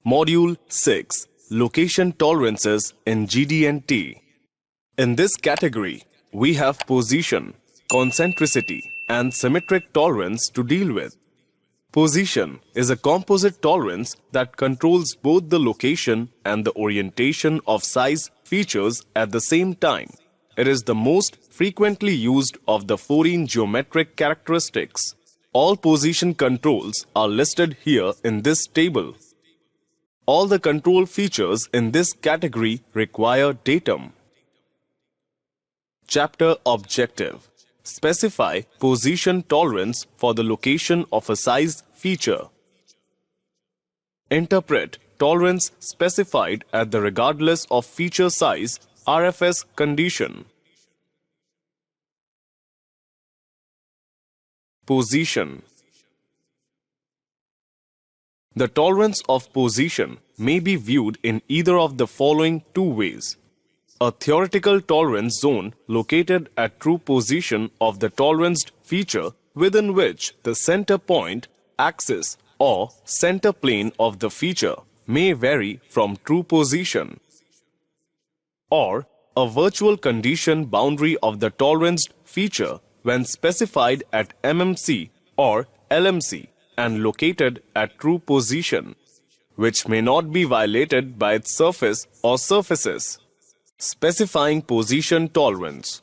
Module 6. Location Tolerances in GD&T. In this category, we have position, concentricity, and symmetric tolerance to deal with. Position is a composite tolerance that controls both the location and the orientation of size features at the same time. It is the most frequently used of the 14 geometric characteristics. All position controls are listed here in this table. All the control features in this category require datum. Chapter Objective. Specify position tolerance for the location of a size feature. Interpret tolerance specified at the regardless of feature size RFS condition. Position. The tolerance of position may be viewed in either of the following two ways. A theoretical tolerance zone located at true position of the toleranced feature within which the center point, axis, or center plane of the feature may vary from true position. Or a virtual condition boundary of the toleranced feature when specified at MMC or LMC and located at true position, which may not be violated by its surface or surfaces. Specifying position tolerance.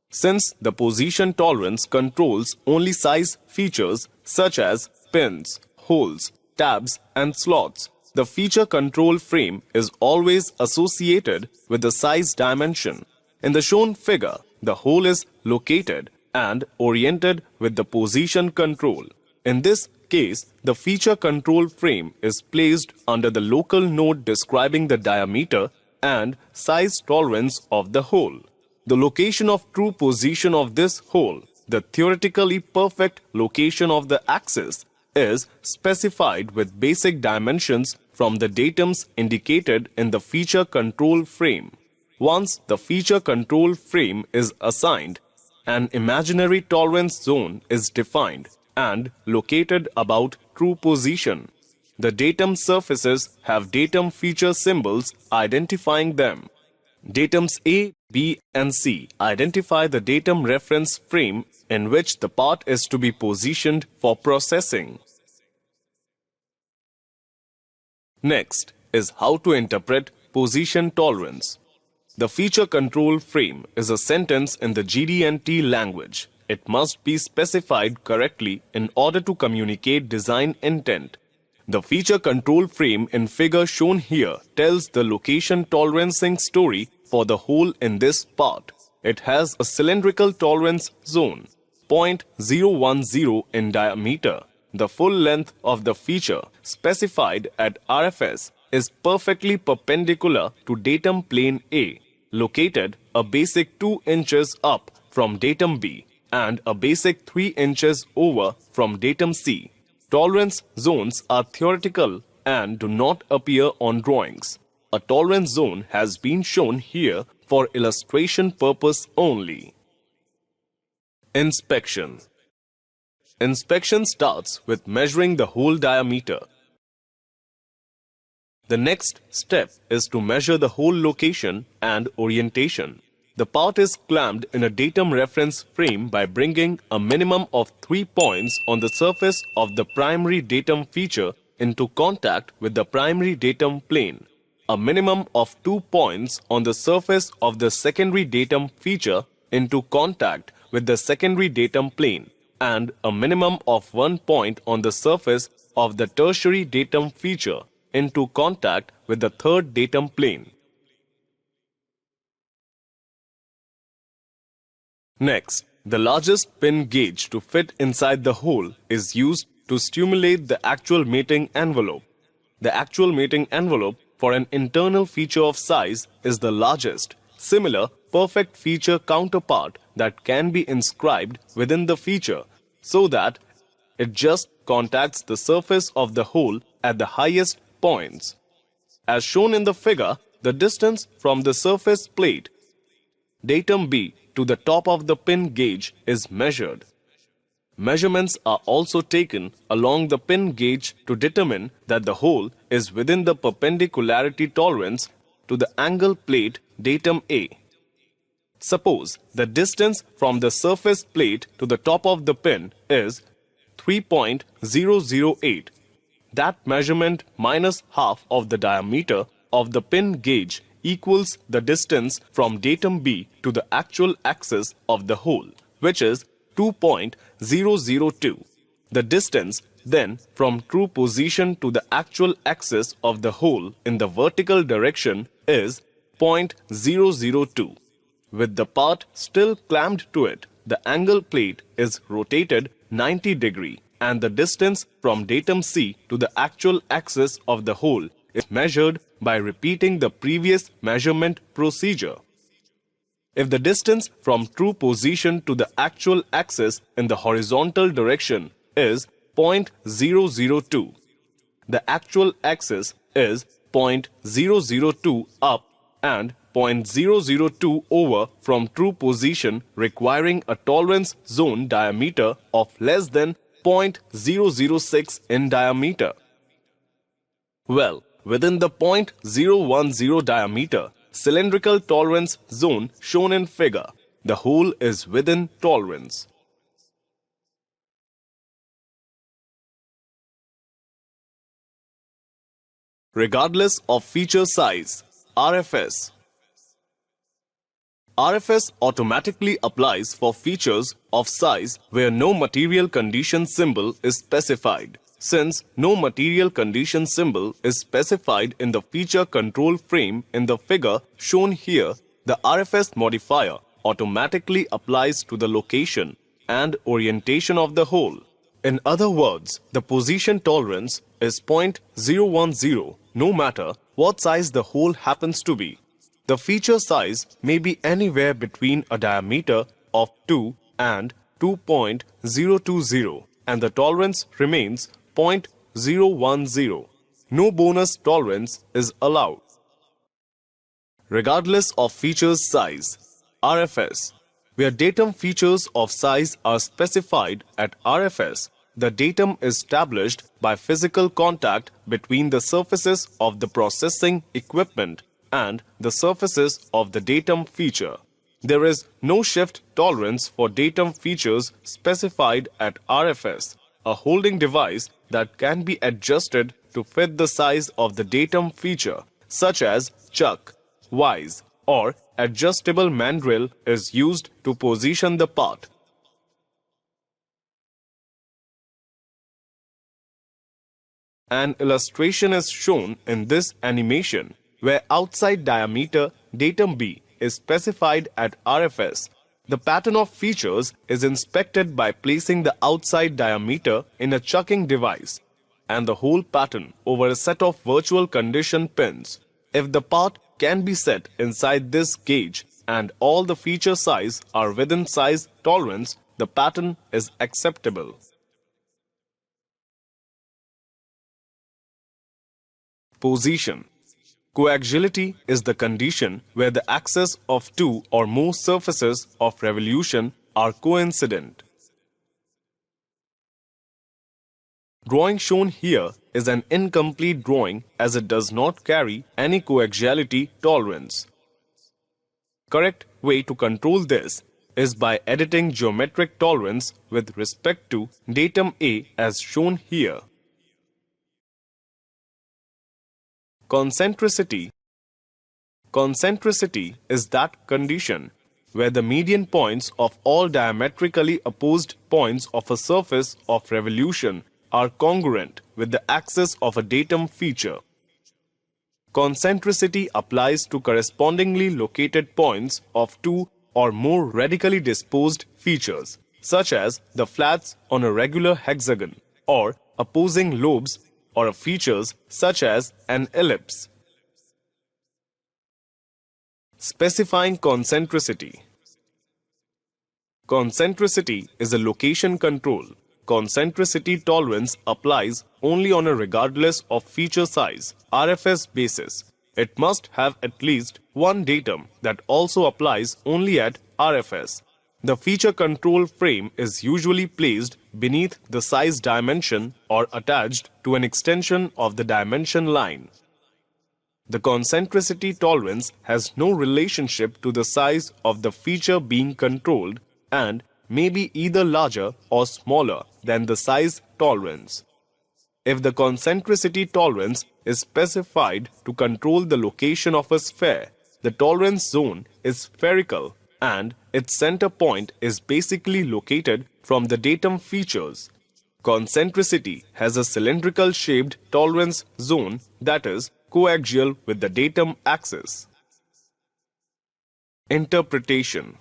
Since the position tolerance controls only size features such as pins, holes, tabs, and slots, the feature control frame is always associated with the size dimension. In the shown figure, the hole is located and oriented with the position control. In this case, the feature control frame is placed under the local node describing the diameter and size tolerance of the hole. The location of true position of this hole, the theoretically perfect location of the axis, is specified with basic dimensions from the datums indicated in the feature control frame. Once the feature control frame is assigned, an imaginary tolerance zone is defined and located about true position. The datum surfaces have datum feature symbols identifying them. Datums A, B, and C identify the datum reference frame in which the part is to be positioned for processing. Next is how to interpret position tolerance. The feature control frame is a sentence in the GD&T language. It must be specified correctly in order to communicate design intent. The feature control frame in figure shown here tells the location tolerancing story for the hole in this part. It has a cylindrical tolerance zone, 0.010 in diameter. The full length of the feature specified at RFS is perfectly perpendicular to datum plane A, located a basic 2 inches up from datum B and a basic 3 inches over from datum C. Tolerance zones are theoretical and do not appear on drawings. A tolerance zone has been shown here for illustration purpose only. Inspection. Inspection starts with measuring the hole diameter. The next step is to measure the hole location and orientation. The part is clamped in a datum reference frame by bringing a minimum of 3 points on the surface of the primary datum feature into contact with the primary datum plane, a minimum of 2 points on the surface of the secondary datum feature into contact with the secondary datum plane, and a minimum of 1 point on the surface of the tertiary datum feature into contact with the third datum plane. Next, the largest pin gauge to fit inside the hole is used to stimulate the actual mating envelope. The actual mating envelope for an internal feature of size is the largest, similar, perfect feature counterpart that can be inscribed within the feature so that it just contacts the surface of the hole at the highest points. As shown in the figure, the distance from the surface plate, datum B, to the top of the pin gauge is measured. Measurements are also taken along the pin gauge to determine that the hole is within the perpendicularity tolerance to the angle plate datum A. Suppose the distance from the surface plate to the top of the pin is 3.008. That measurement minus half of the diameter of the pin gauge equals the distance from datum B to the actual axis of the hole, which is 2.002. The distance then from true position to the actual axis of the hole in the vertical direction is 0.002. With the part still clamped to it, the angle plate is rotated 90 degrees and the distance from datum C to the actual axis of the hole is measured by repeating the previous measurement procedure. If the distance from true position to the actual axis in the horizontal direction is 0.002, the actual axis is 0.002 up and 0.002 over from true position, requiring a tolerance zone diameter of less than 0.006 in diameter. Well, within the 0.010 diameter cylindrical tolerance zone shown in figure, the hole is within tolerance. Regardless of feature size, RFS. RFS automatically applies for features of size where no material condition symbol is specified. Since no material condition symbol is specified in the feature control frame in the figure shown here, the RFS modifier automatically applies to the location and orientation of the hole. In other words, the position tolerance is 0.010 no matter what size the hole happens to be. The feature size may be anywhere between a diameter of 2 and 2.020 and the tolerance remains 0.010. No bonus tolerance is allowed. Regardless of features size, RFS. Where datum features of size are specified at RFS, the datum is established by physical contact between the surfaces of the processing equipment and the surfaces of the datum feature. There is no shift tolerance for datum features specified at RFS, a holding device that can be adjusted to fit the size of the datum feature, such as chuck, vise, or adjustable mandrel is used to position the part. An illustration is shown in this animation where outside diameter datum B is specified at RFS. The pattern of features is inspected by placing the outside diameter in a chucking device and the whole pattern over a set of virtual condition pins. If the part can be set inside this gauge and all the feature size are within size tolerance, the pattern is acceptable. Position. Coaxiality is the condition where the axes of two or more surfaces of revolution are coincident. Drawing shown here is an incomplete drawing as it does not carry any coaxiality tolerance. Correct way to control this is by editing geometric tolerance with respect to datum A as shown here. Concentricity. Concentricity is that condition where the median points of all diametrically opposed points of a surface of revolution are congruent with the axis of a datum feature. Concentricity applies to correspondingly located points of two or more radically disposed features, such as the flats on a regular hexagon, or opposing lobes, or features such as an ellipse. Specifying concentricity. Concentricity is a location control. Concentricity tolerance applies only on a regardless of feature size RFS basis. It must have at least one datum that also applies only at RFS. The feature control frame is usually placed beneath the size dimension or attached to an extension of the dimension line. The concentricity tolerance has no relationship to the size of the feature being controlled and may be either larger or smaller than the size tolerance. If the concentricity tolerance is specified to control the location of a sphere, the tolerance zone is spherical and its center point is basically located from the datum features. Concentricity has a cylindrical shaped tolerance zone that is coaxial with the datum axis. Interpretation.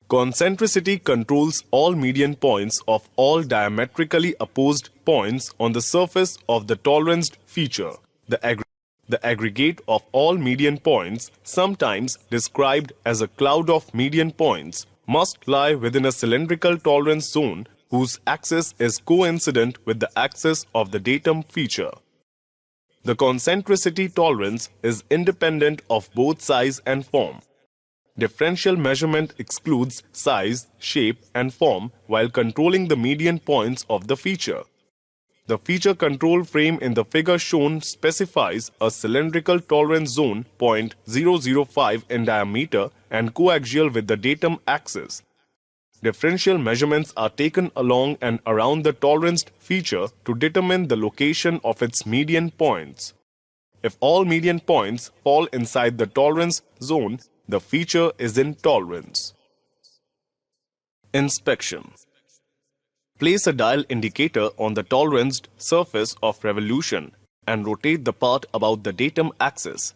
Concentricity controls all median points of all diametrically opposed points on the surface of the toleranced feature. The aggregate of all median points, sometimes described as a cloud of median points, must lie within a cylindrical tolerance zone whose axis is coincident with the axis of the datum feature. The concentricity tolerance is independent of both size and form. Differential measurement excludes size, shape, and form while controlling the median points of the feature. The feature control frame in the figure shown specifies a cylindrical tolerance zone 0.005 in diameter and coaxial with the datum axis. Differential measurements are taken along and around the toleranced feature to determine the location of its median points. If all median points fall inside the tolerance zone, the feature is in tolerance. Inspection. Place a dial indicator on the toleranced surface of revolution and rotate the part about the datum axis.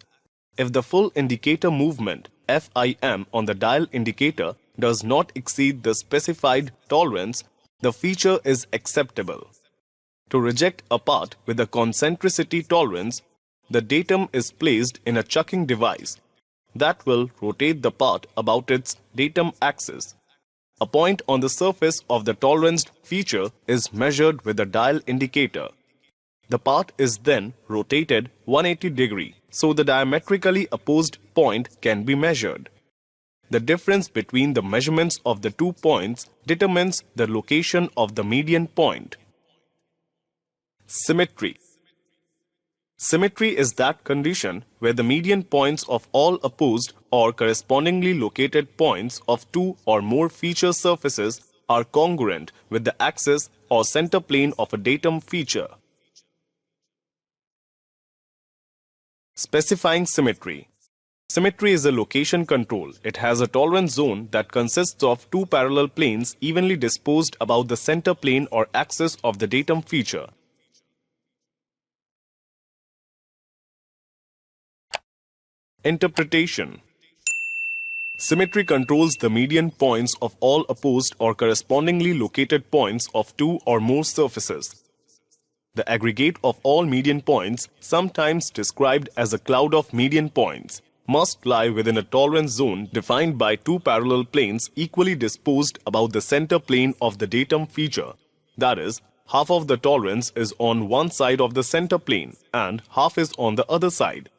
If the full indicator movement FIM on the dial indicator does not exceed the specified tolerance, the feature is acceptable. To reject a part with a concentricity tolerance, the datum is placed in a chucking device that will rotate the part about its datum axis. A point on the surface of the toleranced feature is measured with a dial indicator. The part is then rotated 180 degrees so the diametrically opposed point can be measured. The difference between the measurements of the 2 points determines the location of the median point. Symmetry. Symmetry is that condition where the median points of all opposed or correspondingly located points of 2 or more feature surfaces are congruent with the axis or center plane of a datum feature. Specifying symmetry. Symmetry is a location control. It has a tolerance zone that consists of 2 parallel planes evenly disposed about the center plane or axis of the datum feature. Interpretation. Symmetry controls the median points of all opposed or correspondingly located points of 2 or more surfaces. The aggregate of all median points, sometimes described as a cloud of median points, must lie within a tolerance zone defined by 2 parallel planes equally disposed about the center plane of the datum feature. That is, half of the tolerance is on one side of the center plane and half is on the other side.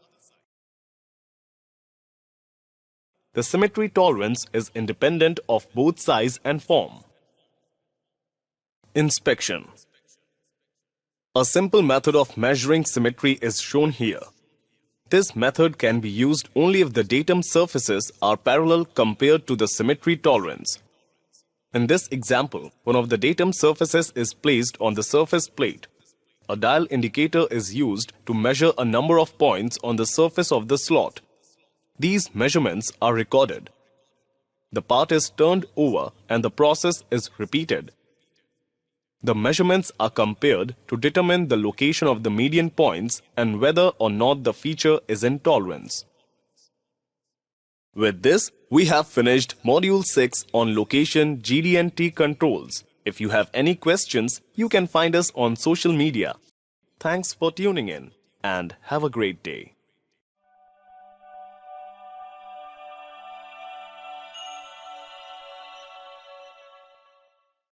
The symmetry tolerance is independent of both size and form. Inspection. A simple method of measuring symmetry is shown here. This method can be used only if the datum surfaces are parallel compared to the symmetry tolerance. In this example, one of the datum surfaces is placed on the surface plate. A dial indicator is used to measure a number of points on the surface of the slot. These measurements are recorded. The part is turned over and the process is repeated. The measurements are compared to determine the location of the median points and whether or not the feature is in tolerance. With this, we have finished Module 6 on location GD&T controls. If you have any questions, you can find us on social media. Thanks for tuning in and have a great day.